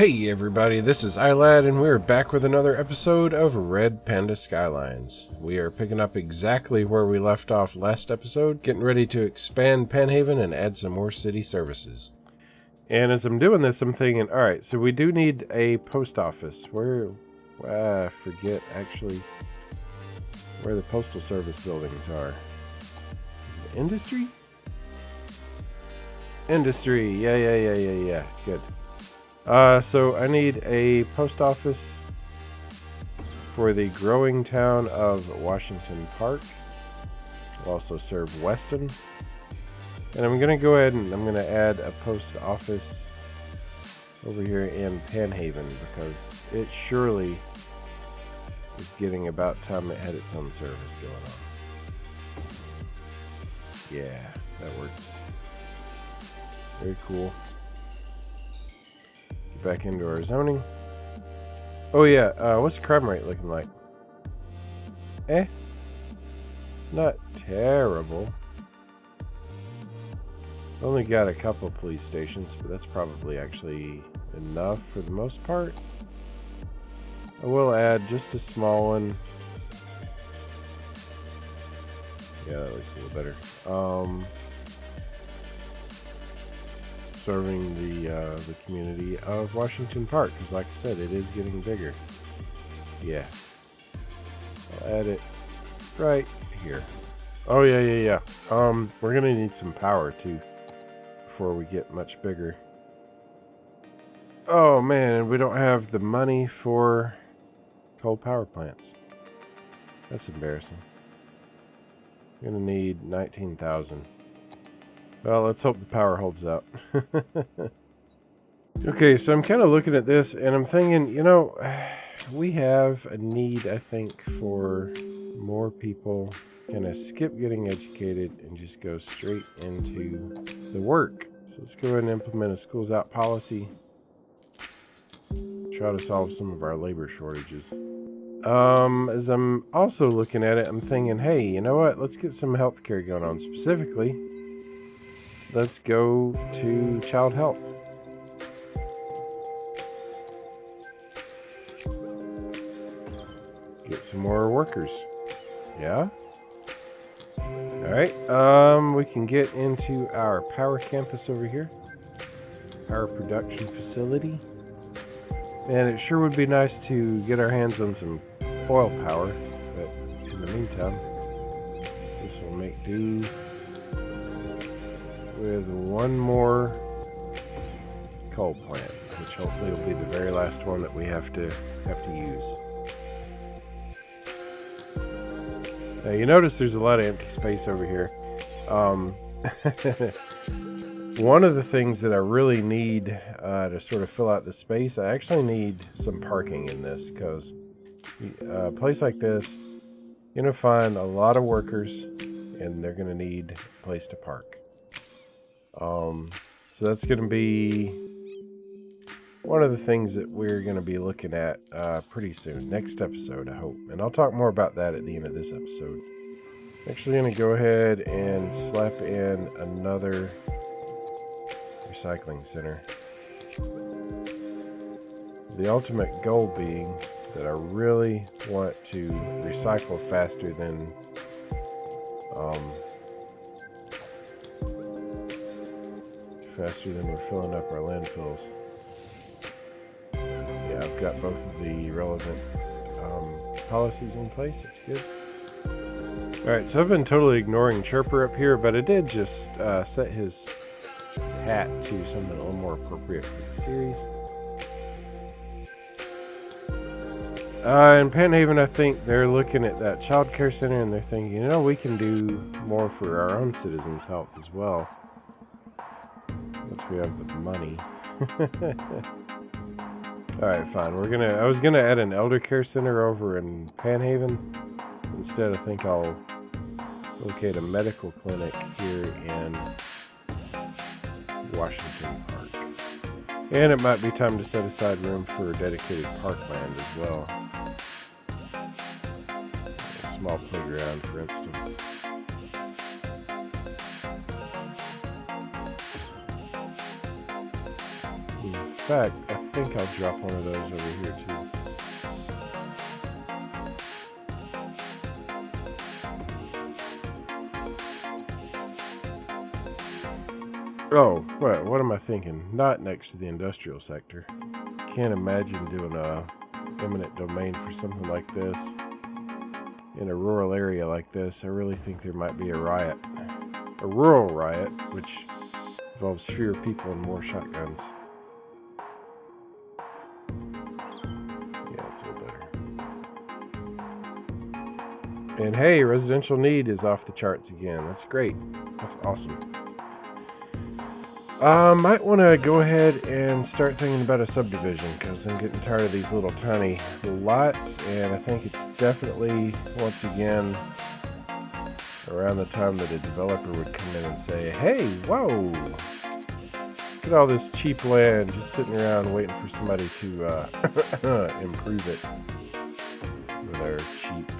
Hey everybody, this is iLad and we're back with another episode of Red Panda Skylines. We are picking up exactly where we left off last episode, getting ready to expand Penhaven and add some more city services. And as I'm doing this, I'm thinking, alright, so we do need a post office. I forget actually where the postal service buildings are. Is it industry? Industry, yeah, good. So I need a post office for the growing town of Washington Park. It'll also serve Weston. And I'm going to go ahead and I'm going to add a post office over here in Penhaven because it surely is getting about time it had its own service going on. Yeah, that works. Very cool. Back into our zoning. Oh yeah, what's the crime rate looking like? It's not terrible. Only got a couple police stations, but that's probably actually enough for the most part. I will add just a small one. Yeah, that looks a little better. Serving the community of Washington Park, because like I said, it is getting bigger. Yeah, I'll add it right here. Oh yeah. We're gonna need some power too before we get much bigger. Oh man, we don't have the money for coal power plants. That's embarrassing. We're gonna need 19,000. Well, let's hope the power holds up. Okay, so I'm kind of looking at this and I'm thinking, you know, we have a need, I think, for more people kind of skip getting educated and just go straight into the work. So let's go ahead and implement a schools out policy. Try to solve some of our labor shortages. As I'm also looking at it, I'm thinking, hey, you know what? Let's get some healthcare going on. Specifically, let's go to child health. Get some more workers. Yeah? Alright, we can get into our power campus over here. Power production facility. And it sure would be nice to get our hands on some oil power, but in the meantime, this will make do with one more coal plant, which hopefully will be the very last one that we have to use. Now you notice there's a lot of empty space over here. One of the things that I really need to sort of fill out the space, I actually need some parking in this, because a place like this, you're going to find a lot of workers and they're going to need a place to park. So that's going to be one of the things that we're going to be looking at pretty soon. Next episode, I hope. And I'll talk more about that at the end of this episode. I'm actually going to go ahead and slap in another recycling center. The ultimate goal being that I really want to recycle faster than we're filling up our landfills. Yeah, I've got both of the relevant policies in place. That's good. Alright, so I've been totally ignoring Chirper up here, but I did just set his hat to something a little more appropriate for the series. In Penhaven, I think they're looking at that child care center and they're thinking, you know, we can do more for our own citizens' health as well. Once we have the money. Alright, fine. I was gonna add an elder care center over in Penhaven. Instead, I think I'll locate a medical clinic here in Washington Park. And it might be time to set aside room for dedicated parkland as well. A small playground, for instance. fact, I think I'll drop one of those over here too. Oh, what am I thinking? Not next to the industrial sector. Can't imagine doing a eminent domain for something like this. In a rural area like this, I really think there might be a riot. A rural riot, which involves fewer people and more shotguns. Yeah, it's a little better. And hey, residential need is off the charts again. That's great. That's awesome. Might want to go ahead and start thinking about a subdivision, because I'm getting tired of these little tiny lots, and I think it's definitely, once again, around the time that a developer would come in and say, hey, whoa, look at all this cheap land just sitting around waiting for somebody to improve it with our cheap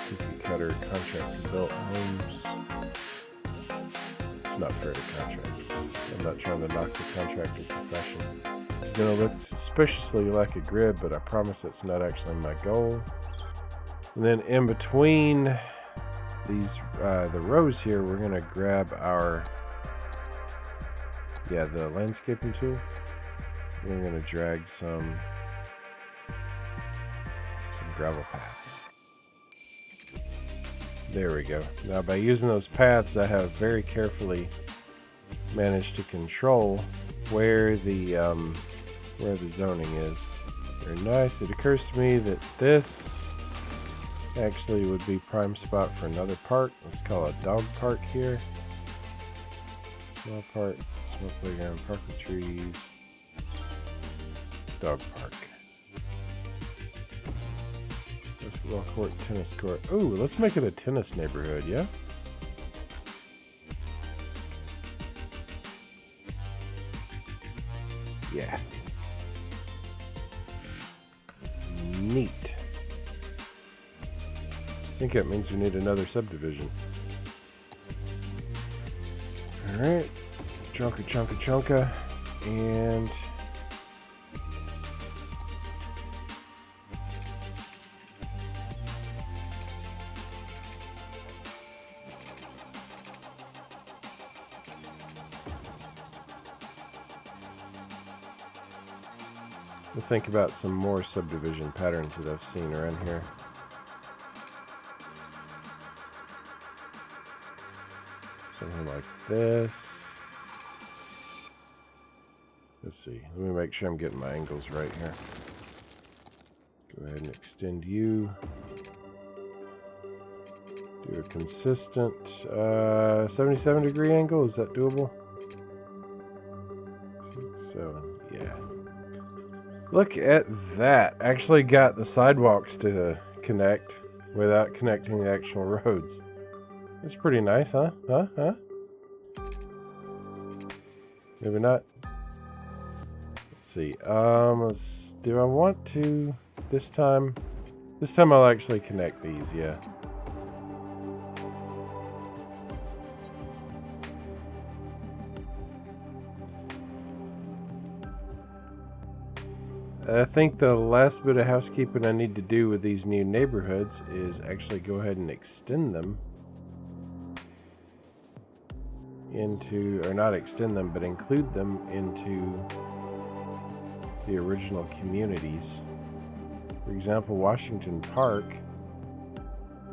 cookie-cutter contractor-built homes. It's not fair to contractors. I'm not trying to knock the contractor profession. It's going to look suspiciously like a grid, but I promise that's not actually my goal. And then in between these the rows here, we're going to grab our the landscaping tool. We're going to drag some gravel paths. There we go. Now by using those paths, I have very carefully managed to control where the zoning is. Very nice. It occurs to me that this actually would be prime spot for another park. Let's call it a dog park here. Small park, small playground, park with trees, dog park. Basketball court, tennis court. Ooh, let's make it a tennis neighborhood, yeah? Yeah. Neat. I think that means we need another subdivision. Alright. Chunka. And we'll think about some more subdivision patterns that I've seen around here. Something like this. Let's see. Let me make sure I'm getting my angles right here. Go ahead and extend you. Do a consistent 77-degree angle. Is that doable? 6, 7, yeah. Look at that. Actually got the sidewalks to connect without connecting the actual roads. That's pretty nice, huh? Huh? Maybe not. Let's see. Do I want to this time? This time I'll actually connect these, yeah. I think the last bit of housekeeping I need to do with these new neighborhoods is actually go ahead and extend them into, or not extend them, but include them into the original communities. For example, Washington Park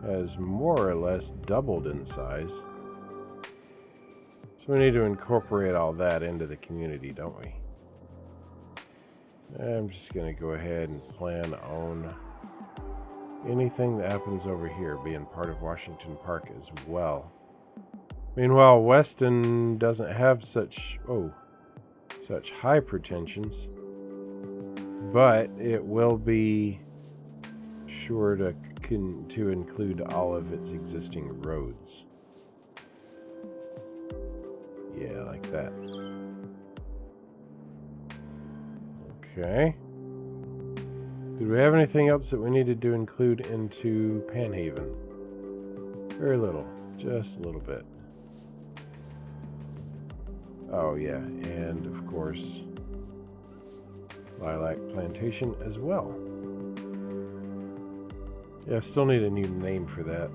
has more or less doubled in size. So we need to incorporate all that into the community, don't we? I'm just going to go ahead and plan on anything that happens over here being part of Washington Park as well. Meanwhile, Weston doesn't have such high pretensions, but it will be sure to include all of its existing roads. Yeah, like that. Okay. Did we have anything else that we needed to include into Panhaven? Very little. Just a little bit. Oh, yeah. And, of course, lilac plantation as well. Yeah, I still need a new name for that.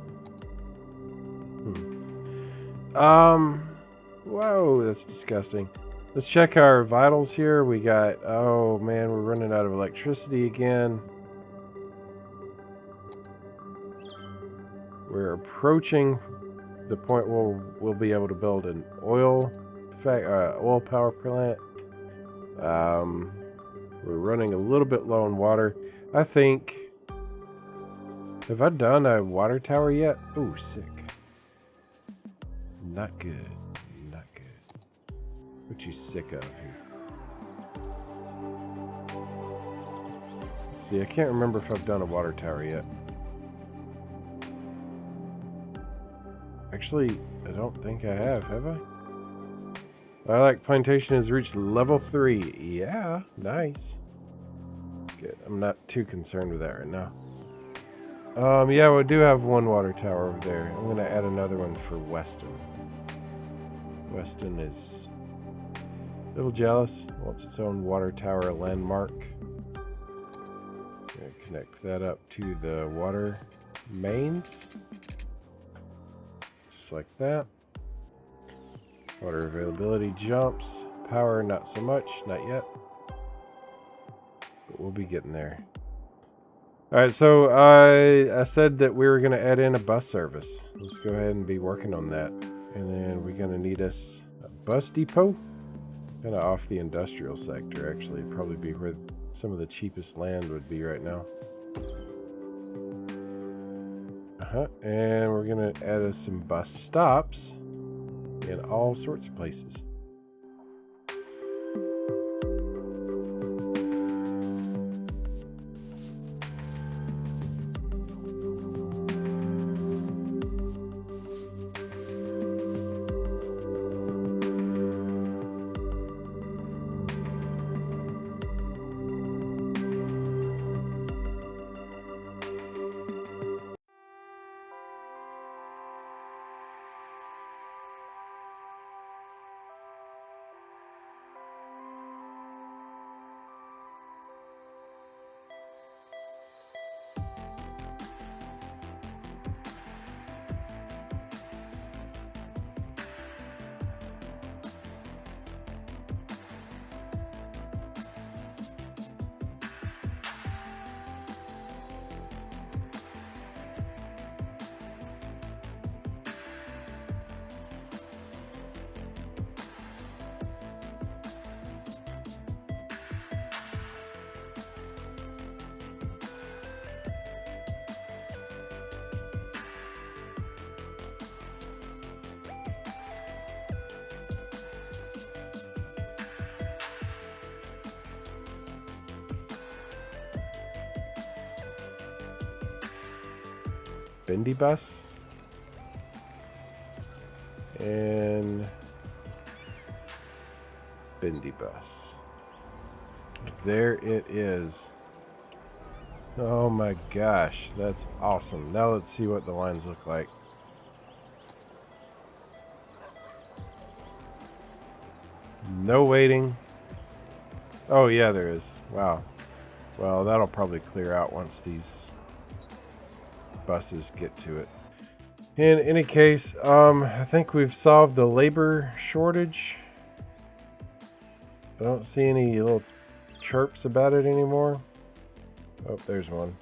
Whoa, that's disgusting. Let's check our vitals here. We got, oh man, we're running out of electricity again. We're approaching the point where we'll be able to build an oil power plant. We're running a little bit low on water. I think, have I done a water tower yet? Oh, sick. Not good. Not good. What you sick of here? Let's see, I can't remember if I've done a water tower yet. Actually, I don't think I have I? Lilac Plantation has reached level 3. Yeah, nice. Good. I'm not too concerned with that right now. Yeah, we do have one water tower over there. I'm going to add another one for Weston. Weston is a little jealous. Wants its own water tower landmark. Gonna connect that up to the water mains. Just like that. Water availability jumps. Power, not so much. Not yet. But we'll be getting there. Alright, so I said that we were going to add in a bus service. Let's go ahead and be working on that. And then we're going to need us a bus depot. Kind of off the industrial sector, actually. It'd probably be where some of the cheapest land would be right now. And we're going to add us some bus stops in all sorts of places. Bendy bus and Bendy bus. There it is. Oh my gosh, that's awesome. Now let's see what the lines look like. No waiting. Oh yeah, there is. Wow. Well, that'll probably clear out once these buses get to it. In any case, I think we've solved the labor shortage. I don't see any little chirps about it anymore. Oh, there's one.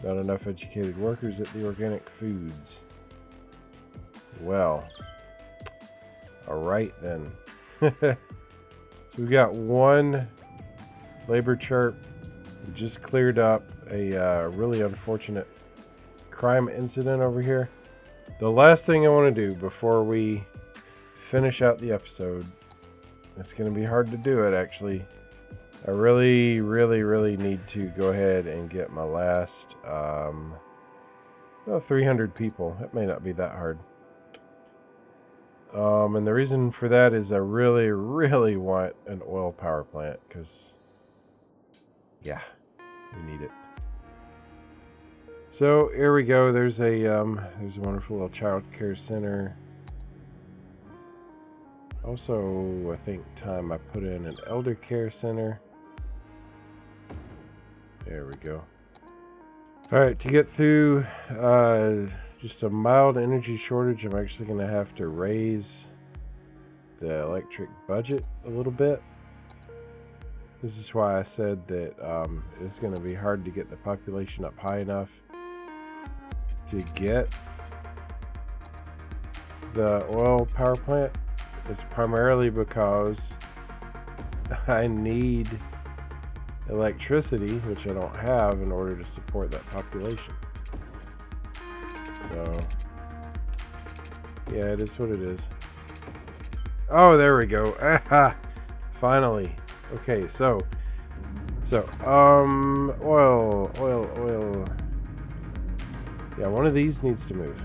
Not enough educated workers at the organic foods. Well, alright then. So we've got one labor chirp. We just cleared up a really unfortunate crime incident over here. The last thing I want to do before we finish out the episode, it's going to be hard to do it actually. I really need to go ahead and get my last 300 people. It may not be that hard. And the reason for that is I really want an oil power plant because, yeah, we need it. So here we go. There's a wonderful little child care center. Also, I think time I put in an elder care center. There we go. Alright, to get through just a mild energy shortage, I'm actually going to have to raise the electric budget a little bit. This is why I said that it's going to be hard to get the population up high enough to get the oil power plant. It's primarily because I need electricity, which I don't have, in order to support that population. So, yeah, it is what it is. Oh, there we go. Aha! Finally. Okay, so, oil. Yeah, one of these needs to move.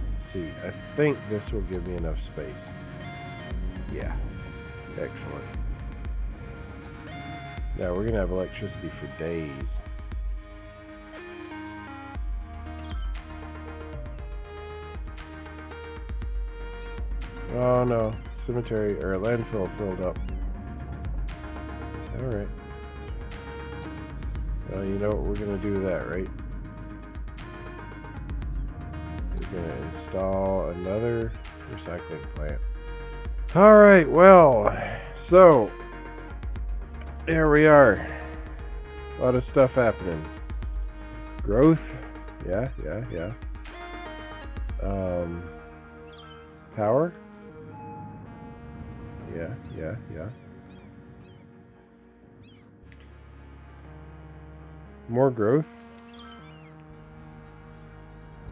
Let's see. I think this will give me enough space. Yeah. Excellent. Now we're gonna have electricity for days. Oh no, cemetery or landfill filled up. Alright. Well, you know what we're gonna do with that, right? We're gonna install another recycling plant. Alright, well, so there we are. A lot of stuff happening. Growth. Yeah. Power. Yeah. More growth.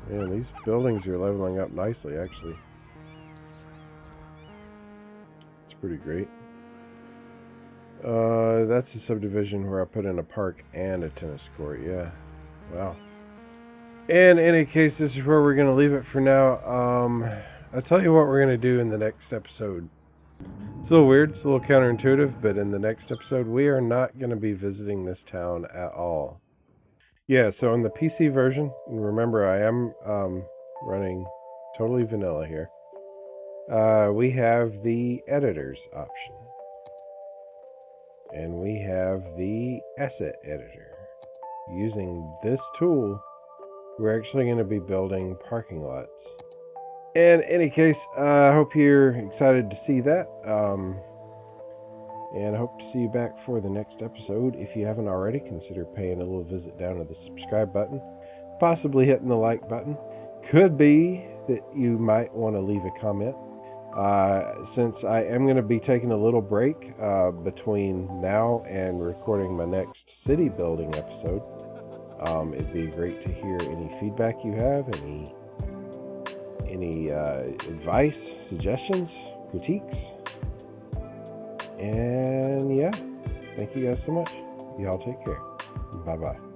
Man, these buildings are leveling up nicely, actually. It's pretty great. That's a subdivision where I put in a park and a tennis court. Yeah. Wow. In any case, this is where we're going to leave it for now. I'll tell you what we're going to do in the next episode. It's a little weird, it's a little counterintuitive, but in the next episode, we are not going to be visiting this town at all. Yeah, so in the PC version, remember I am running totally vanilla here, we have the editors option. And we have the asset editor. Using this tool, we're actually going to be building parking lots. In any case, I hope you're excited to see that. And I hope to see you back for the next episode. If you haven't already, consider paying a little visit down to the subscribe button. Possibly hitting the like button. Could be that you might want to leave a comment. Since I am going to be taking a little break between now and recording my next city building episode, it'd be great to hear any feedback you have, any advice, suggestions, critiques. And yeah, thank you guys so much. Y'all take care. Bye-bye.